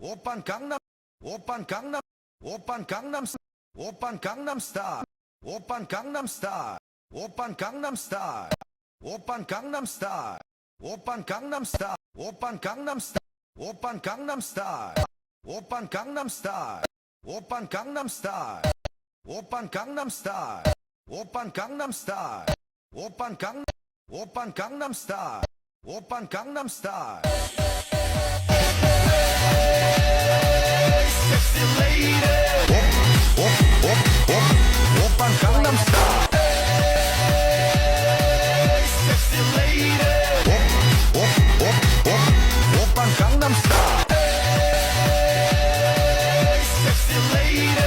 오빤 강남 오빤 강남 오빤 강남 오빤 강남 스타일 오빤 강남 스타일 오빤 강남 스타일 오빤 강남 스타일 오빤 강남 스타일 오빤 강남 스타일 오빤 강남 스타일 오빤 강남 스타일 오빤 강남 스타일 오빤 강남 스타일 오빤 강남 스타일 오빤 강남 오빤 강남 스타일 오빤 강남 스타일 Sexy lady 오빤 강남 스타일 Sexy lady 오빤 강남 스타일 Sexy lady